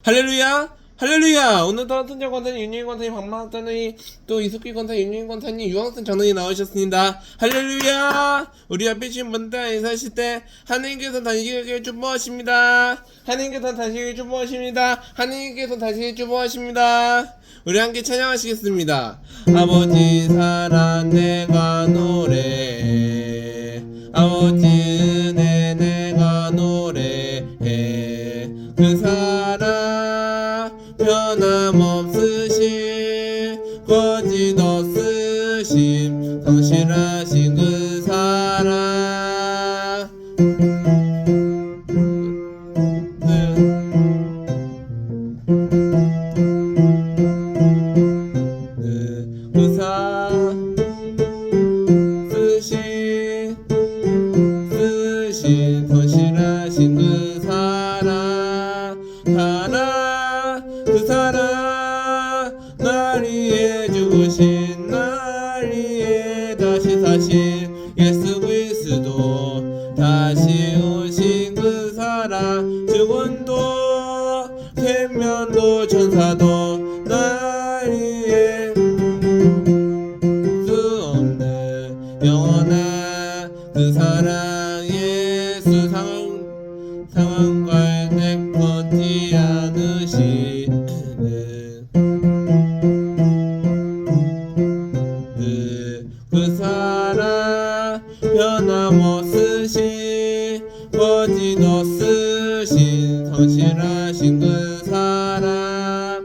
할렐루야! 할렐루야! 오늘도 한순정 권사님, 윤영인 권사님, 박만학 장로님, 또 이숙기 권사님, 윤영인 권사님, 유학생 장로님 나오셨습니다. 할렐루야! 우리 앞에 계신 분들 인사하실 때 하나님께서 당신에게 축복하십니다. 하나님께서 당신에게 축복하십니다. 하나님께서 당신에게 축복하십니다. 우리 함께 찬양하시겠습니다. 아버지 사랑 내가 노래해, 아버지 은혜 내가 노래해. 그 사랑 변함없으신 거짓 없으신 성실하신 그 사랑. 그 사랑 쓰신 성실하신 그 사랑. 그 사랑 날 위해 죽으신, 날 위해 다시 사신 예수 그리스도, 다시 오신 그 사랑. 죽음도 생명도 천사도 날 위해 수 없는 영원한 그 사랑. 예수 상황과 내뻗지 않으시는 그 사랑 변함없으신 거짓 없으신 성실하신 그 사랑.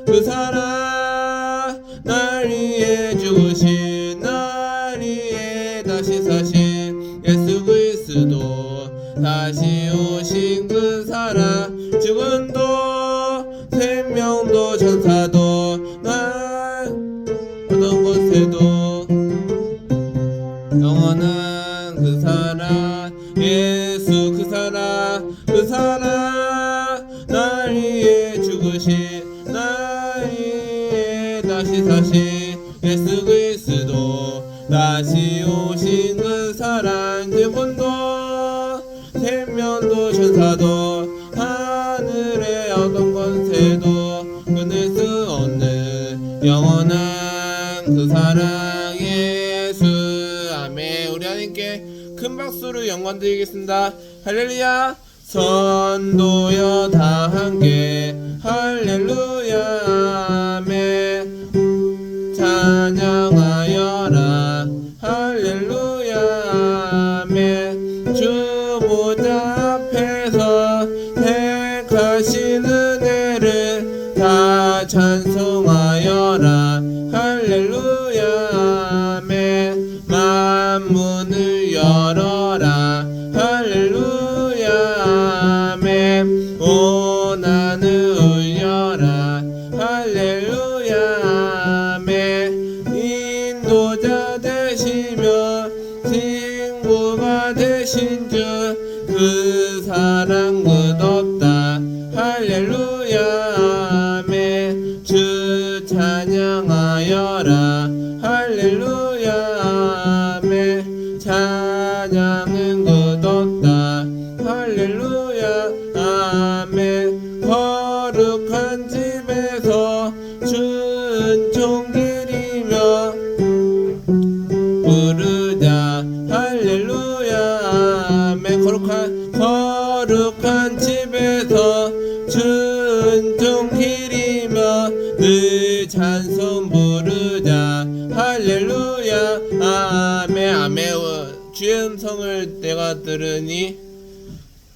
그 사랑 날 위해 죽으신, 날 위해 다시 사신 예수 그리스도, 다시 오신 그 사랑. 죽음도 생명도 천사도 날 어떤 곳에도 영원한 그 사랑. 예수 그 사랑. 그 사랑 날 위해 죽으신, 날 위해 다시 사신 예수 그리스도, 다시 오신 그 사랑. 죽음도 생명도 천사도 하늘의 어떤 권세도 끊을 수 없는 영원한 그 사랑. 예수. 아멘. 우리 하나님께 큰 박수로 영광 드리겠습니다. 할렐루야. 선도여 다 함께 할렐루야. 아멘. 찬양하여라 할렐루야. 아멘. 주 보좌 앞에서 택하신 은혜를 다 찬송하여라 할렐루야. 아멘. 만문을 열어라 할렐루야. 아멘. 고난을 울려라 할렐루야. 아멘. 인도자 되시며 친구가 되신 주, 그 사랑 끝없다 할렐루야. 아멘. 주 찬양하여라 할렐루야. 아멘. 찬양은 끝없다 할렐루야. 아멘. 거룩한 집에서 주 은총드리며 부르자 할렐루야. 아멘. 거룩한 집에서 주 은총드리며 늘 찬송 부르자 할렐루야. 아멘. 아멘. 주의 음성을 내가 들으니,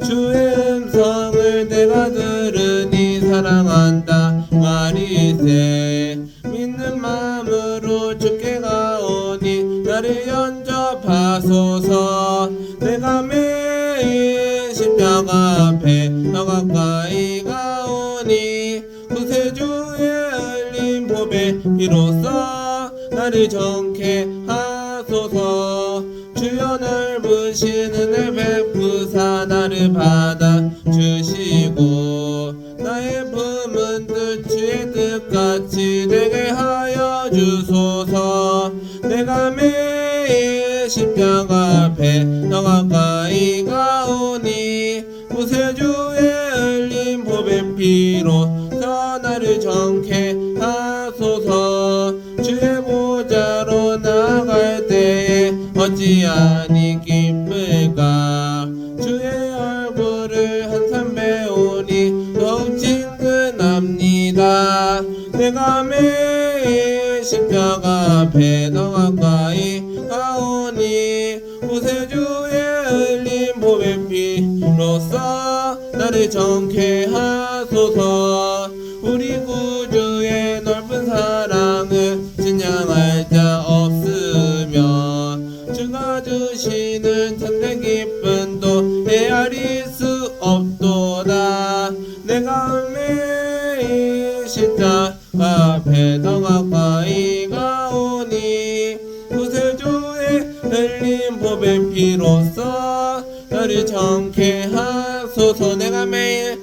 주의 음성을 내가 들으니 사랑한다 말이세. 믿는 마음으로 주께 가오니 나를 영접하소서. 내가 매일 십자가 앞에 더 가까이 가오니 구세주의 흘린 보배 피로써 나를 정케 하소서. 주여 넓으신 은혜 베푸사 나를 받아 주시고, 나의 품은 뜻 주의 뜻같이 되게 하여 주소서. 내가 매일 십자가 앞에 더 가까이 가오니 구세주의 흘린 피로써 나를 정케 하소서. 주의 보좌로 나갈 때에 어찌하니 기쁠까. 주의 얼굴을 한산 배우니 더욱 친근합니다. 내가 매일 십자가 앞에 더 가까이 가오니 구세주의 흘린 보배 피로써 나를 정케 하소서. 우리 구주의 넓은 사랑을 진양할 자 없으며 주가 주시는 참된 기쁨도 헤아릴 수 없도다. 내가 매일 십자가 앞에 더 가까이 가오니 구세주의 흘린 보배 피로써 나를 정케 하소서. 내가 매일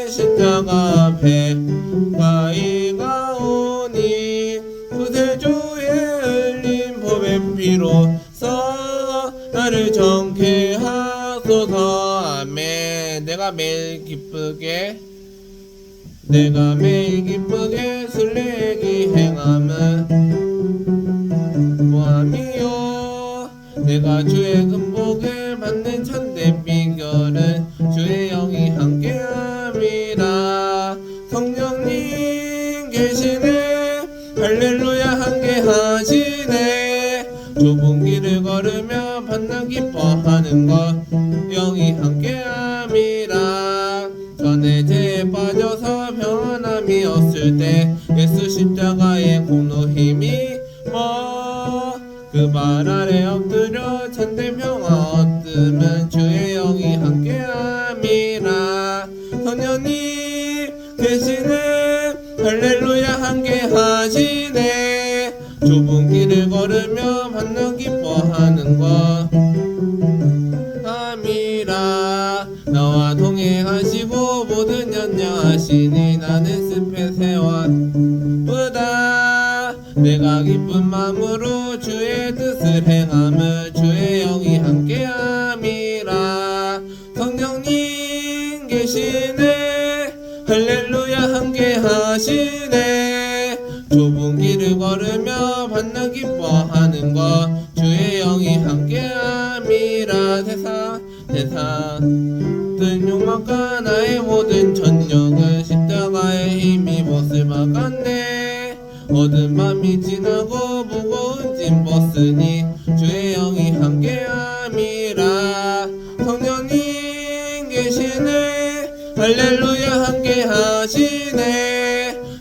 십자가 앞에 가까이 가오니 구세주의 흘린 보배 피로써 나를 정케 하소서. 아멘. 내가 매일 기쁘게 순례기 행함은 뭐함이요. 내가 주의 금복을 받는 참된 비결은 주의 영이 함께함이라. 성령님 계시네 할렐루야 함께하시네. 좁은 길을 걸으며 반나 기뻐하는 것 영이 함께함이라. 전에 죄에 빠져서 변함이 없을 때 예수 십자가의 공로 힘이 그 발 아래 엎드려 참된 평화 얻으면 주의 영이 함께함이라. 성령님 계시네 할렐루야 함께하시네. 좁은 길을 걸으며 반나 기뻐하는 것 함이라. 나와 동행하시고 모든 연장하시니 나는 숲에 세웠보다. 내가 기쁜 마음으로 주의 뜻을 행함을 주의 영이 함께함이라. 성령님 계시네 할렐루야 함께하시네. 좁은 길을 걸으며 반나 기뻐하는 것 주의 영이 함께함이라. 세상 뜬 욕망과 나의 모든 전력은 십자가의 힘이 못을 막았네. 어두운 밤이 지나고 무거운 짐 벗으니 주의 영이 함께함이라. 성령님 계시네 할렐루야 함께하시네.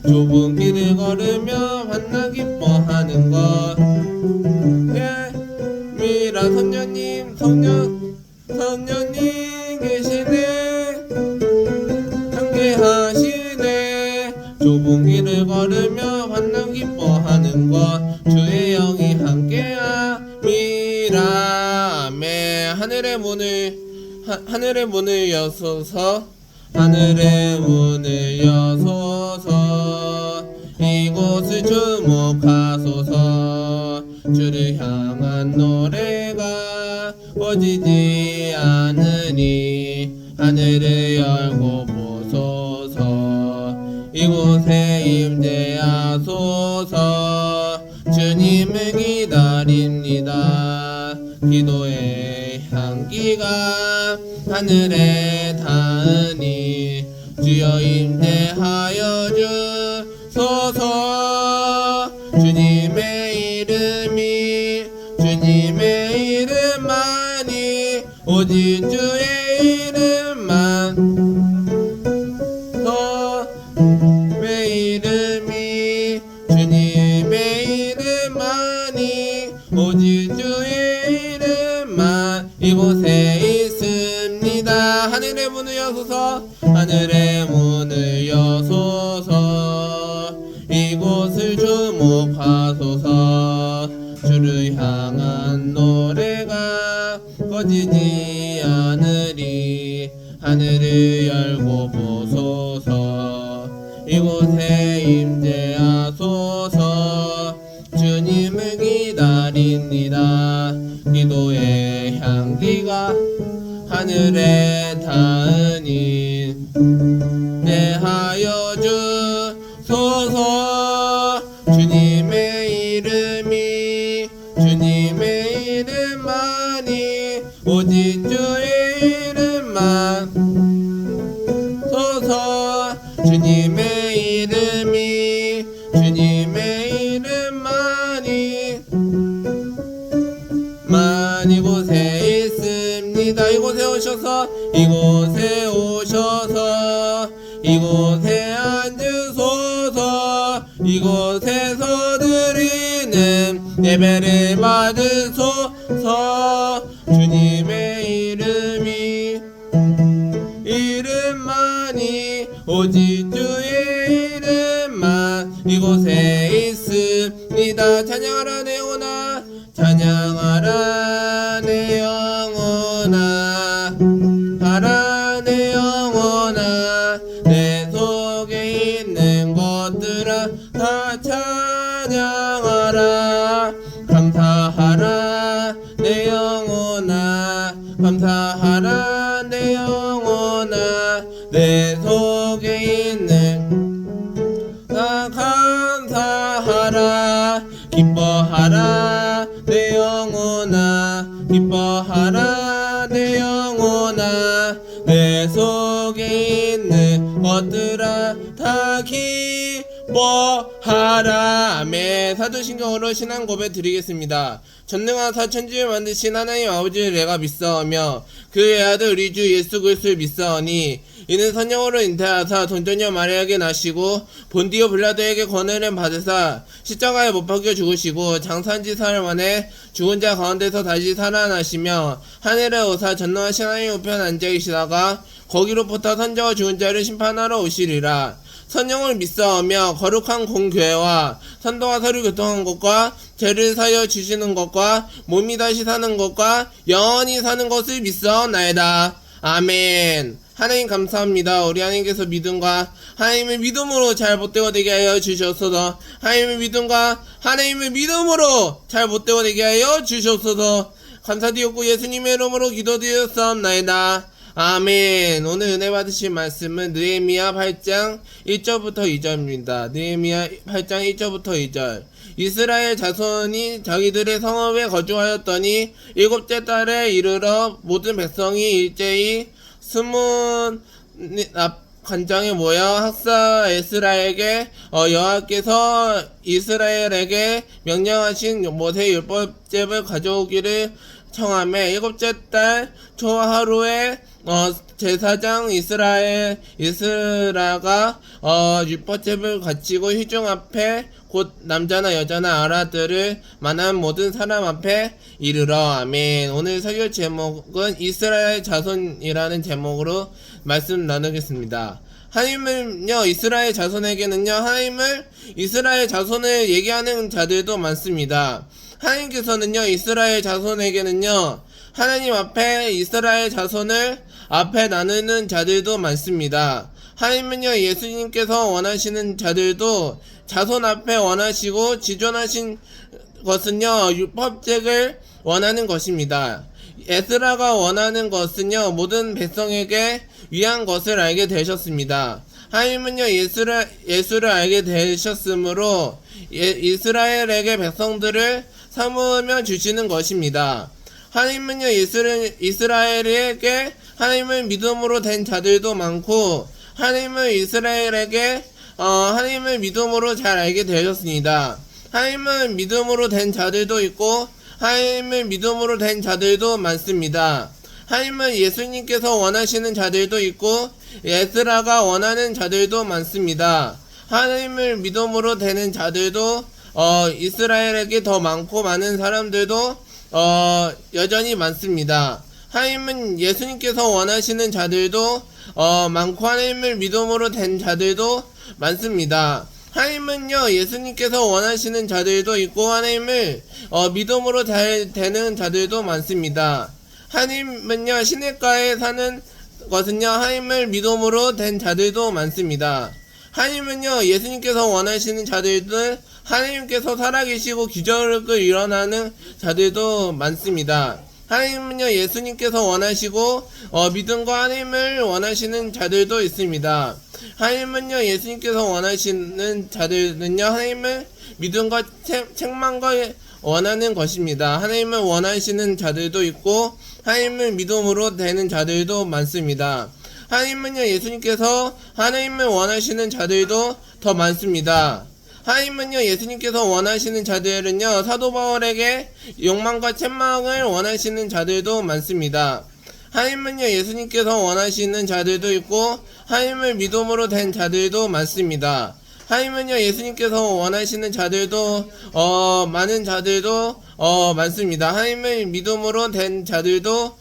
좁은 길을 걸으며 반나 기뻐하는 것 미라. 성령님 계시네 함께하시네. 좁은 길을 걸으며 반나 기뻐하는 것 주의 영이 함께함이라. 아멘. 하늘의 문을 여소서. 하늘의 문을 여소서. 이곳을 주목하소서. 주를 향한 노래가 꺼지지 않으니 하늘을 열고 보소서. 이곳에 임재하소서. 주님을 기다립니다. 기도의 향기가 하늘에 닿으니 주여 임재하여 주소서. 주님의 이름만이 오직 주의 이름만 주님의 이름만이 오직 주의 이름만 이곳에 있습니다. 하늘의 문을 여소서. 하늘의 문을 여소서. 이곳을 주목하소서. 주를 향한 노래가 꺼지지 않으리. 하늘을 열고 보소서. 이곳에 임재하소서. 주님을 기다립니다. 기도의 향기가 하늘에 닿으니 소서. 주님의 이름이 주님의 이름만이 이곳에 있습니다. 이곳에 오셔서 이곳에 앉으소서. 이곳에서 드리는 예배를 받으소서. 주님의 이름만이 오직 주의 이름만 이곳에 있습니다. 찬양하라 내 영혼아, 찬양하라 내 영혼아, 하라 내 영혼아. 내 속에 있는 것들아 다 찬양하라. 감사하라 내 영혼아, 감사하라 내 영혼아. 내 속에 있는 다 감사하라. 기뻐하라 내 영혼아, 기뻐하라 내 영혼아. 내 속에 있는 것들아 다 기뻐하라. 아멘. 사도신경으로 신앙 고백 드리겠습니다. 전능하사 천지를 만드신 하나님 아버지를 내가 믿사오며 그의 아들 우리 주 예수 그리스도를 믿사오니 이는 성령으로 잉태하사 돈전녀 마리아에게 나시고 본디오 빌라도에게 권한을 받으사 십자가에 못 박혀 죽으시고 장사한 지 사흘 만에 죽은 자 가운데서 다시 살아나시며 하늘에 오사 전능하신 하나님 우편 앉아 계시다가 거기로부터 선자와 죽은 자를 심판하러 오시리라. 성령을 믿사오며 거룩한 공교회와 선도와 서로 교통한 것과 죄를 사여 주시는 것과 몸이 다시 사는 것과 영원히 사는 것을 믿사옵나이다. 아멘. 하나님 감사합니다. 우리 하나님께서 믿음과 하나님의 믿음으로 잘 못되고 되게 하여 주셨소서. 하나님의 믿음과 하나님의 믿음으로 잘 못되고 되게 하여 주셨소서. 감사드렸고 예수님의 이름으로 기도드렸사옵나이다. 아멘. 오늘 은혜 받으실 말씀은 느헤미야 8장 1절부터 2절입니다. 느헤미야 8장 1절부터 2절. 이스라엘 자손이 자기들의 성읍에 거주하였더니 일곱째 달에 이르러 모든 백성이 일제히 스문 앞 관장에 모여 학사 에스라에게 여호와께서 이스라엘에게 명령하신 모세 율법책을 가져오기를 청하매 일곱째 달 초 하루에 제사장 이스라가 율법책을 가지고 회중 앞에 곧 남자나 여자나 아라들을 만한 모든 사람 앞에 이르러. 아멘. 오늘 설교 제목은 이스라엘 자손이라는 제목으로 말씀 나누겠습니다. 하나님은요 이스라엘 자손에게는요 이스라엘 자손을 얘기하는 자들도 많습니다. 하나님께서는요 이스라엘 자손에게는요 하나님 앞에 이스라엘 자손을 앞에 나누는 자들도 많습니다. 하나님은요 예수님께서 원하시는 자들도 자손 앞에 원하시고 지존하신 것은요 율법책을 원하는 것입니다. 에스라가 원하는 것은요 모든 백성에게 위한 것을 알게 되셨습니다. 하나님은요 예수를 알게 되셨으므로 이스라엘에게 백성들을 삼으며 주시는 것입니다. 하나님은요 이스라엘에게 하나님을 믿음으로 된 자들도 많고 하나님은 이스라엘에게 하나님을 믿음으로 잘 알게 되셨습니다. 하나님은 믿음으로 된 자들도 있고 하나님을 믿음으로 된 자들도 많습니다. 하나님은 예수님께서 원하시는 자들도 있고 에스라가 원하는 자들도 많습니다. 하나님을 믿음으로 되는 자들도 이스라엘에게 더 많고 많은 사람들도 여전히 많습니다. 하나님은 예수님께서 원하시는 자들도 많고 하나님을 믿음으로 된 자들도 많습니다. 하나님은요 예수님께서 원하시는 자들도 있고 하나님을 믿음으로 잘 되는 자들도 많습니다. 하나님은요 시냇가에 사는 것은요 하나님을 믿음으로 된 자들도 많습니다. 하나님은요 예수님께서 원하시는 자들들 하나님께서 살아계시고 기적을 일어나는 자들도 많습니다. 하나님은요 예수님께서 원하시고 믿음과 하나님을 원하시는 자들도 있습니다. 하나님은요 예수님께서 원하시는 자들은요 하나님을 믿음과 책망과 원하는 것입니다. 하나님을 원하시는 자들도 있고 하나님을 믿음으로 되는 자들도 많습니다. 하나님은요, 예수님께서 하나님을 원하시는 자들도 더 많습니다. 하나님은요, 예수님께서 원하시는 자들은요, 사도 바울에게 욕망과 책망을 원하시는 자들도 많습니다. 하나님은요, 예수님께서 원하시는 자들도 있고 하나님을 믿음으로 된 자들도 많습니다. 하나님은요, 예수님께서 원하시는 자들도 많은 자들도 많습니다. 하나님을 믿음으로 된 자들도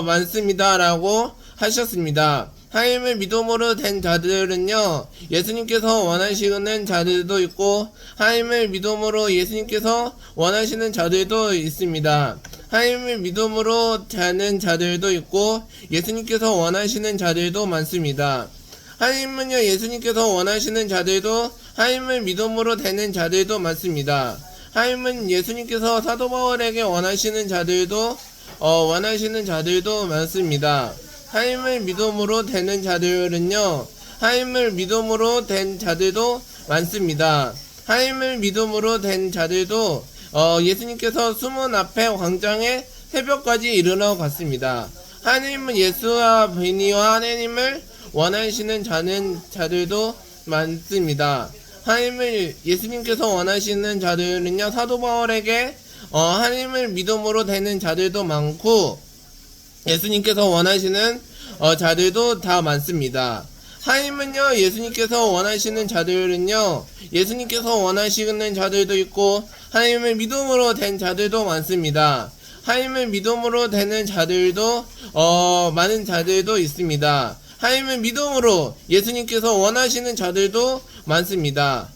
많습니다 라고 하셨습니다. 하나님을 믿음으로 된 자들은요, 예수님께서 원하시는 자들도 있고 하나님을 믿음으로 예수님께서 원하시는 자들도 있습니다. 하나님을 믿음으로 되는 자들도 있고 예수님께서 원하시는 자들도 많습니다. 하나님은요, 예수님께서 원하시는 자들도 하나님을 믿음으로 되는 자들도 많습니다. 하나님은 예수님께서 사도 바울에게 원하시는 자들도 많습니다. 하나님을 믿음으로 되는 자들은요, 하나님을 믿음으로 된 자들도 많습니다. 하나님을 믿음으로 된 자들도 예수님께서 수문 앞에 광장에 새벽까지 이르러 갔습니다. 하나님은 예수와 비니와 하나님을 원하시는 자들도 많습니다. 하나님을 예수님께서 원하시는 자들은요, 사도 바울에게 하나님을 믿음으로 되는 자들도 많고 예수님께서 원하시는 자들도 다 많습니다. 하나님은요, 예수님께서 원하시는 자들은요, 예수님께서 원하시는 자들도 있고 하나님을 믿음으로 된 자들도 많습니다. 하나님을 믿음으로 되는 자들도 많은 자들도 있습니다. 하나님을 믿음으로 예수님께서 원하시는 자들도 많습니다.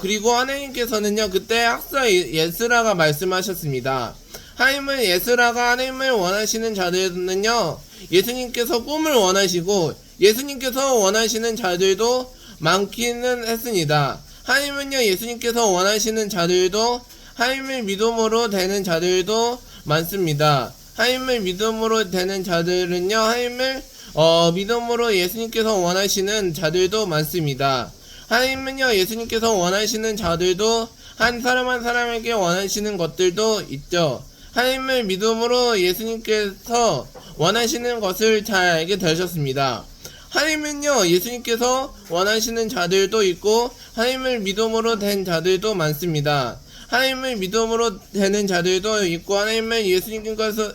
그리고 하나님께서는요, 그때 학사 예스라가 말씀하셨습니다. 하나님은 예스라가 하나님을 원하시는 자들은요, 예수님께서 꿈을 원하시고 예수님께서 원하시는 자들도 많기는 했습니다. 하나님은요, 예수님께서 원하시는 자들도 하나님을 믿음으로 되는 자들도 많습니다. 하나님을 믿음으로 되는 자들은요, 하나님을 믿음으로 예수님께서 원하시는 자들도 많습니다. 하나님은요, 예수님께서 원하시는 자들도 한 사람 한 사람에게 원하시는 것들도 있죠. 하나님을 믿음으로 예수님께서 원하시는 것을 잘 알게 되셨습니다. 하나님은요, 예수님께서 원하시는 자들도 있고 하나님을 믿음으로 된 자들도 많습니다. 하나님을 믿음으로 되는 자들도 있고 하나님을 예수님께서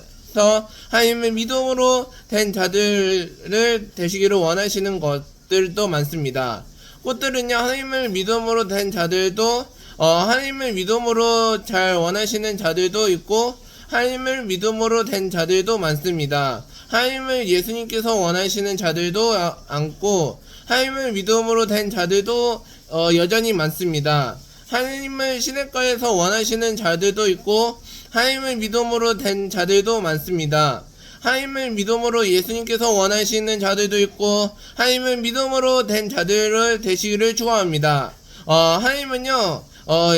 하나님을 믿음으로 된 자들을 되시기를 원하시는 것들도 많습니다. 꽃들은요, 하나님을 믿음으로 된 자들도 하나님을 믿음으로 잘 원하시는 자들도 있고 하나님을 믿음으로 된 자들도 많습니다. 하나님을 예수님께서 원하시는 자들도 많고 하나님을 믿음으로 된 자들도 여전히 많습니다. 하나님을 시냇가에서 원하시는 자들도 있고 하나님을 믿음으로 된 자들도 많습니다. 하나님을 믿음으로 예수님께서 원하시는 자들도 있고 하나님을 믿음으로 된 자들을 되시기를 축원합니다. 하나님은요,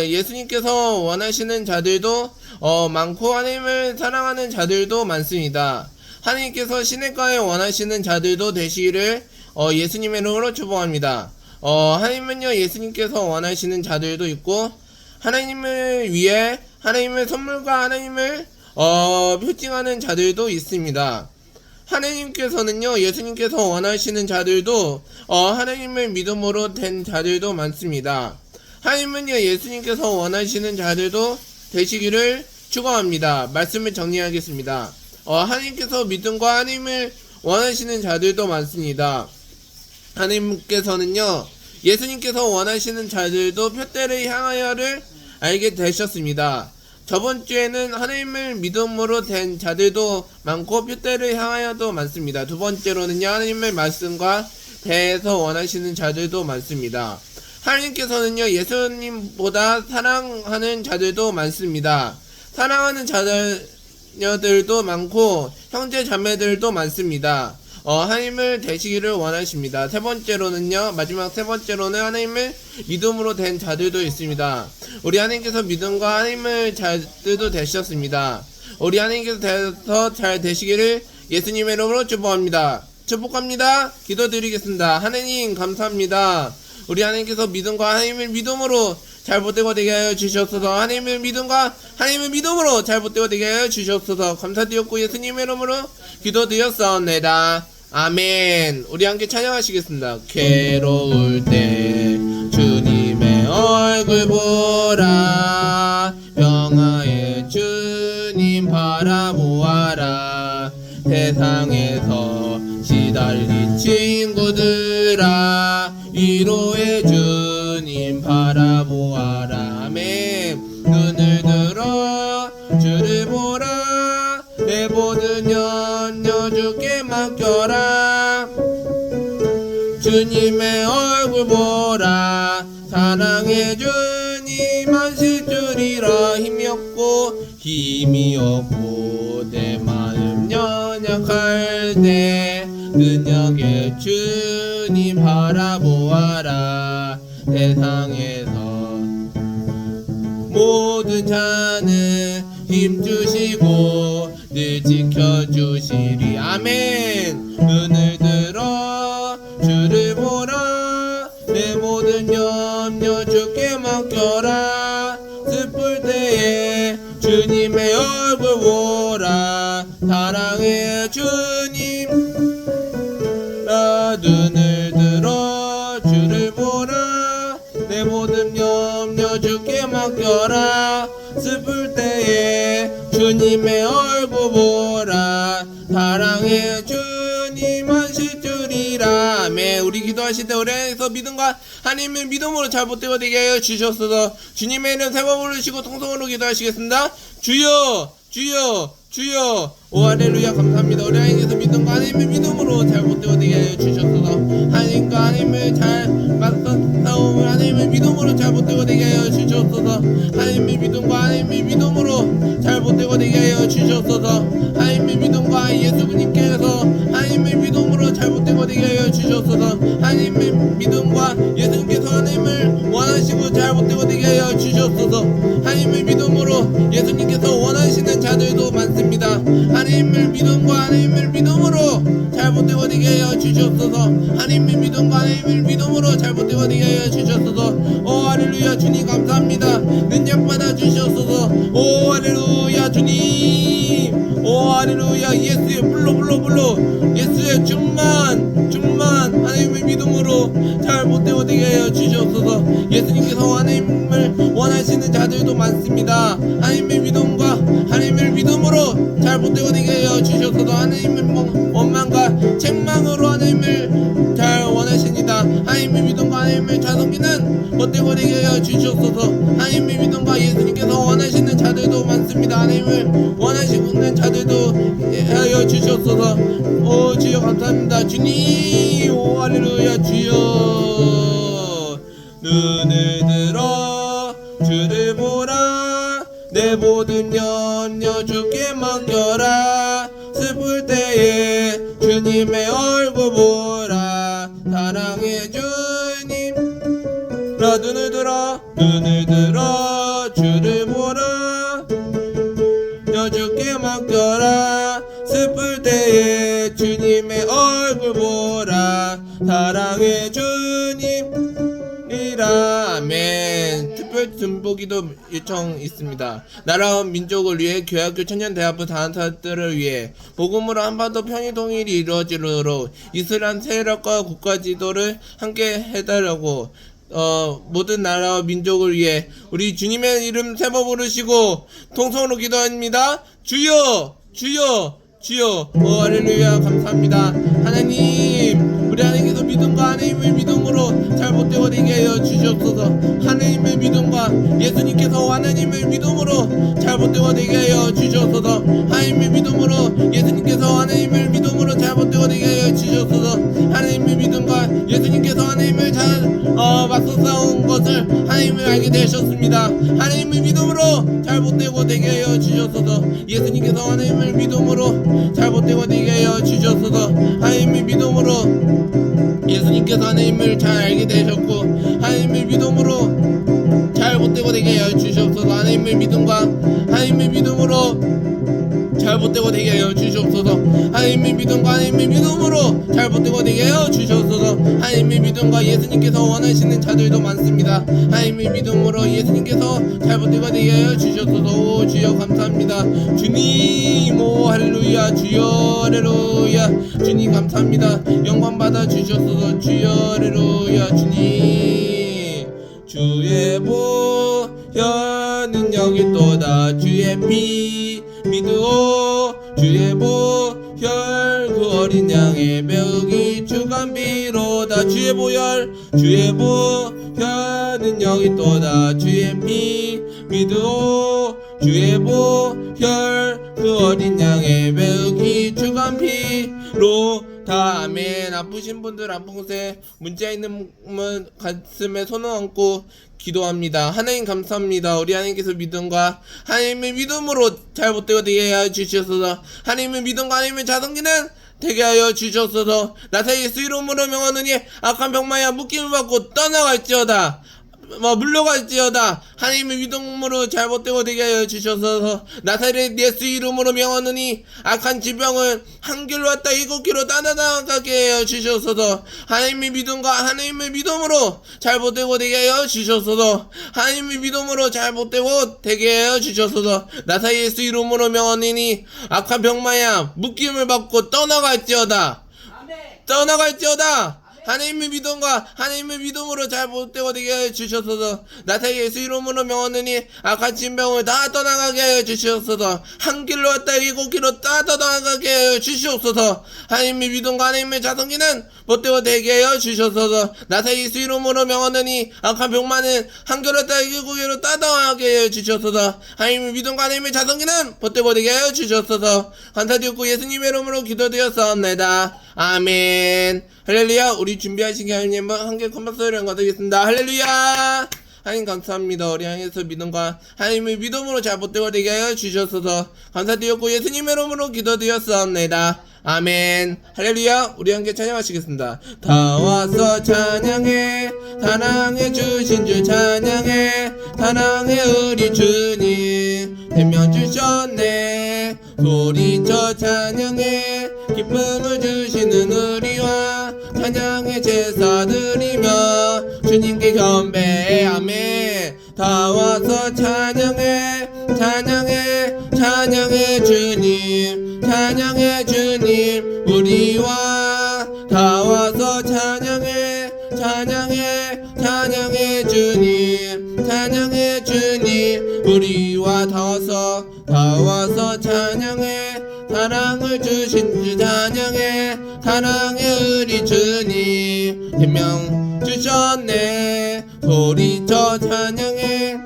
예수님께서 원하시는 자들도 많고 하나님을 사랑하는 자들도 많습니다. 하나님께서 시냇가에 원하시는 자들도 되시기를 예수님의 이름으로 축복합니다. 하나님은요, 예수님께서 원하시는 자들도 있고 하나님을 위해 하나님의 선물과 하나님을 표징하는 자들도 있습니다. 하나님께서는요, 예수님께서 원하시는 자들도 하나님을 믿음으로 된 자들도 많습니다. 하나님은요, 예수님께서 원하시는 자들도 되시기를 축원합니다. 말씀을 정리하겠습니다. 하나님께서 믿음과 하나님을 원하시는 자들도 많습니다. 하나님께서는요, 예수님께서 원하시는 자들도 표대를 향하여를 알게 되셨습니다. 저번 주에는 하나님을 믿음으로 된 자들도 많고 표대를 향하여도 많습니다. 두 번째로는요, 하나님의 말씀과 대해서 원하시는 자들도 많습니다. 하나님께서는요, 예수님보다 사랑하는 자들도 많습니다. 사랑하는 자녀들도 많고 형제 자매들도 많습니다. 하나님을 되시기를 원하십니다. 세 번째로는요, 마지막 세 번째로는 하나님을 믿음으로 된 자들도 있습니다. 우리 하나님께서 믿음과 하나님을 자들도 되셨습니다. 우리 하나님께서 잘 되시기를 예수님의 이름으로 축복합니다. 축복합니다. 기도드리겠습니다. 하나님 감사합니다. 우리 하나님께서 믿음과 하나님을 믿음으로 잘 못되고 되게 하여 주시옵소서. 하나님의 믿음과 하나님의 믿음으로 잘 못되고 되게 하여 주시옵소서. 감사드렸고 예수님의 이름으로 기도드렸사옵나이다. 아멘. 우리 함께 찬양하시겠습니다. 괴로울 때 주님의 얼굴 보라, 평화의 주님 바라보아라. 세상에서 시달린 친구들아, 위로의 주님 바라보아라. 아멘. 눈을 들어 주를 보라, 내 모든 염려 주께 맡겨라. 주님의 얼굴 보라, 사랑의 주님 하실 줄이라. 힘이 없고 내 마음 연약할 때 능력의 주님 바라보아라. 세상에서 모든 자는 힘주시고 늘 지켜주시리. 아멘. 눈을 들어 주를 보라, 내 모든 염려 주께 맡겨라. 슬플 때에 주님의 얼굴 보라, 사랑의 주님. 나 눈을 들어 주를 보라, 내 모든 염려 주께 맡겨라. 슬플 때에 주님의 얼굴 보라, 사랑의 주님 하실 줄이라. 아멘. 우리 기도하실 때 우리 안에서 믿음과 하나님의 믿음으로 잘 못되고 되게 하여 주시옵소서. 주님의 이름 세 번 부르시고 통성으로 기도하시겠습니다. 주여 주여 주여. 오 할렐루야. 감사합니다. 우리 안에서 믿음과 하나님의 믿음으로 잘 못되고 되게 하여 주시옵소서. 하나님과 하나님을 잘 맞서 싸움을 하나님의 믿음으로 잘 못되고 되게 하여 주시옵소서. 하나님의 믿음과 하나님의 믿음으로 잘 못되고 되게 하여 주시옵소서. 하나님의 믿음과 예수님께서 하나님의 믿음으로 잘 못되고 되게 하여 주시옵소서. 하나님의 믿음과 예수님께서 하나님을 원하시고 잘 못되고 되게 하여 주시옵소서. 하나님의 믿음으로 예수님께서 원하시는 자들도 많습니다. 하나님을 믿음과 하나님을 믿음으로 잘 못되고 되게 하여 주시옵소서. 하나님의 믿음과 하나님을 믿음으로 잘 못되고 되게 하여 주시옵소서. 오 할렐루야. 주님 감사합니다. 능력 받아 주시옵소서. 오 할렐루야. 주님. 오 할렐루야. 예수의 불로 예수의 충만 하나님의 믿음으로 잘 못되고 되게 하여 주시옵소서. 예수님께서 하나님을 원하시는 자들도 많습니다. 하나님의 믿음과 하나님을 믿음으로 잘 못되고 되게 하여 주시옵소서. 하나님의 원망과 책망으로 하나님을 잘 원하십니다. 하나님의 믿음과 하나님을 잘 섬기는 못되고 되게 하여 주시옵소서. 하나님의 믿음과 예수님께서 원하시는 자들도 많습니다. 하나님을 원하시는 자들도 하여 주시옵소서. 오 주여 감사합니다. 주님. 오 할렐루야. 주여. 눈을 들어 주를 보라, 내 모든 염려 주께 맡겨라. 슬플 때에 주님의 얼굴 보라, 사랑의 주님. 나 눈을 들어 주를 보라, 주께 맡겨라. 슬플 때에 주님의 얼굴 보라, 사랑의 주님이라. 아멘. 특별 중보기도 요청 있습니다. 나라와 민족을 위해 교회학교 청년대학부 다원사들을 위해 복음으로 한반도 평화 통일이 이루어지도록 이슬람 세력과 국가 지도를 함께 해달라고 모든 나라와 민족을 위해 우리 주님의 이름 세 번 부르시고 통성으로 기도합니다. 주여 주여 주여. 오 할렐루야. 감사합니다. 하나님, 우리 하나님께서 믿음과 하나님의 믿음으로 잘 못되고 되게 하여 주시옵소서. 하나님의 믿음과 예수님께서 하나님의 믿음으로 잘 못되고 되게 하여 주시옵소서. 하나님의 믿음으로 예수님께서 하나님을 믿음으로 잘 못되고 되게 하여 주시옵소서. 하나님의 믿음과 예수님께서 하나님을 잘 맞서 싸운 것을 하나님을 알게 되셨습니다. 하나님의 믿음으로 잘 못되고 되게 하여 주시옵소서. 예수님께서 하나님을 믿음으로 잘 못되고 되게 하여 주시옵소서. 하나님의 믿음으로 예수님께서 하나님을 잘 알게 되셨고 하나님의 믿음으로 잘 못되고 되게 하여 주시옵소서. 하나님의 믿음과 하나님의 믿음으로 잘 못되고 되게 하여 주시옵소서. 하나님의 믿음과 하나님의 믿음으로 잘 못되고 되게 하여 주시옵소서. 하나님의 믿음과 예수님께서 원하시는 자들도 많습니다. 하나님의 믿음으로 예수님께서 잘 버티고 되게 하여 주셨소서. 오 주여 감사합니다. 주님 오 할렐루야 주여 할렐루야 주님 감사합니다. 영광 받아 주셨소서. 주여 할렐루야 주님 주의 보혈은 여기 또다 주의 피 믿으오 주의 보혈 그 어린 양의 배우기 주간비로다 주의 보혈은 여기 또다 주의 피 믿으오 주의 보혈 그 어린 양의 배우기 주간피로다 아멘. 아프신 분들 아픈 곳에 문자 있는 분 가슴에 손을 얹고 기도합니다. 하나님 감사합니다. 우리 하나님께서 믿음과 하나님의 믿음으로 잘 못되고 되게 하여 주시옵소서. 하나님의 믿음과 하나님의 자성기는 되게 하여 주시옵소서. 나사의 예수 이름으로 명하느니 악한 병마야 묶임을 받고 떠나갈지어다. 물러갈지어다. 하나님의 믿음으로 잘못되고 되게 하여 주셔서 나사렛 예수 이름으로 명하느니 악한 질병을 한 길로 왔다 7길로 따다나가게 하여 주셔서 하나님의 믿음과 하나님의 믿음으로 잘못되고 되게 하여 주셔서 하나님의 믿음으로 잘못되고 되게 하여 주셔서 나사렛 예수 이름으로 명하느니 악한 병마야 묶임을 받고 떠나갈지어다. 떠나갈지어다. 하나님의 믿음과 하나님의 믿음으로 잘 못되고 되게 하여 주셨소서. 나사렛 예수 이름으로 명하느니 악한 질병을 다 떠나가게 하여 주시옵소서. 한 길로 왔다 7길로 다 떠나가게 하여 주시옵소서. 하나님의 믿음과 하나님의 자성기는 못되고 되게 하여 주시옵소서. 나사렛 예수 이름으로 명하느니 악한 병만은 한 길로 왔다 7길로 다 떠나가게 하여 주시옵소서. 하나님의 믿음과 하나님의 자성기는 못되고 되게 하여 주시옵소서. 감사드렸고 예수님의 이름으로 기도드렸사옵나이다. 아멘. 할렐루야. 우리 준비하신 하나님은 한개 큰 박수를 드리겠습니다. 할렐루야. 하나님 감사합니다. 우리 향해서 믿음과 하나님의 믿음으로 잘 못되고 되게 하여 주셔서 감사드렸고 예수님의 이름으로 기도드렸사옵나이다. 아멘. 할렐루야. 우리 함께 찬양하시겠습니다. 다 와서 찬양해 사랑해 주신 주 찬양해 사랑해 우리 주님 대면 주셨네 소리쳐 찬양해 기쁨을 주시는 우리와 찬양의 제사 드리며 주님께 경배해. 아멘. 다 와서 찬양해 찬양해 주님 찬양해 주님 우리와 다 와서 찬양해 주님 찬양해 주님 우리와 다 와서 찬양해 사랑을 주신 주 찬양해 사랑해 우리 주님 생명 주셨네 소리쳐 찬양해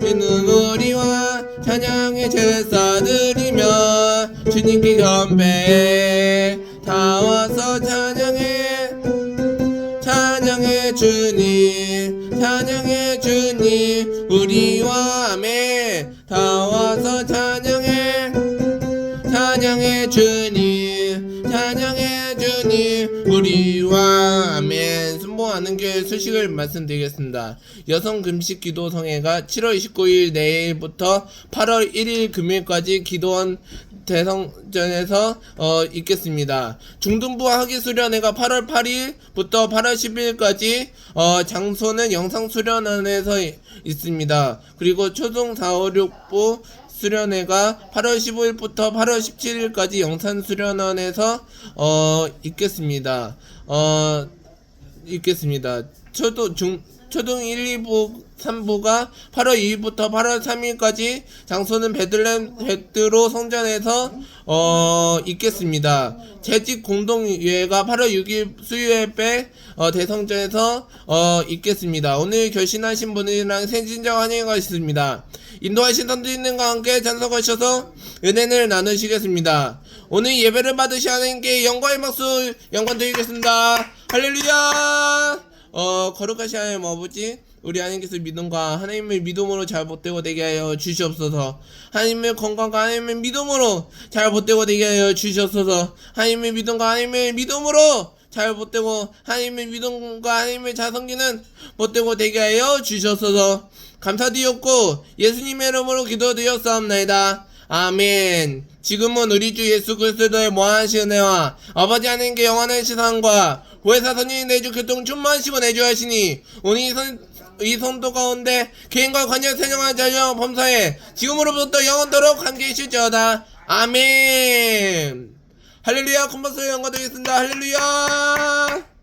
있는 우리와 찬양의 제사 드리며 주님께 경배해. 다 와서 찬양해 주님 우리와 아멘. 다 와서 찬양해 주님 우리와 아멘. 순복하는 교회 소식을 말씀드리겠습니다. 여성 금식 기도 성회가 7월 29일 내일부터 8월 1일 금요일까지 기도원 대성전에서 있겠습니다. 중등부 학위수련회가 8월 8일부터 8월 10일까지 장소는 영상수련원에서 있습니다. 그리고 초등 4, 5, 6부 수련회가 8월 15일부터 8월 17일까지 영산수련원에서 있겠습니다. 초등 1, 2부, 3부가 8월 2일부터 8월 3일까지 장소는 베드로 성전에서 있겠습니다. 재직 공동예회가 8월 6일 수요예배 대성전에서 있겠습니다. 오늘 결신하신 분들이랑 생신자 환영회가 있습니다. 인도하신 선생님과 함께 찬송하셔서 은혜를 나누시겠습니다. 오늘 예배를 받으신 하나님께 영광의 박수 영광 드리겠습니다. 할렐루야. 거룩하신 하나님 아버지, 우리 하나님께서 믿음과 하나님의 믿음으로 잘 못되고 되게 하여 주시옵소서. 하나님의 건강과 하나님의 믿음으로 잘 못되고 되게 하여 주시옵소서. 하나님의 믿음과 하나님의 믿음으로 잘 못되고 하나님의 믿음과 하나님의 자성기는 못되고 되게 하여 주시옵소서. 감사드렸고 예수님의 이름으로 기도드렸사옵나이다. 아멘. 지금은 우리 주 예수 그리스도의 무한하신 은혜와 아버지 하나님께 영원한 시상과 보혜사선이 내주 교통 충만하시고 내주하시니 오늘 이 성도 가운데 개인과 관여 생명한 자녀 범사에 지금으로부터 영원토록 함께 있을지어다. 아멘. 할렐루야. 콤버스의 영광 되겠습니다. 할렐루야.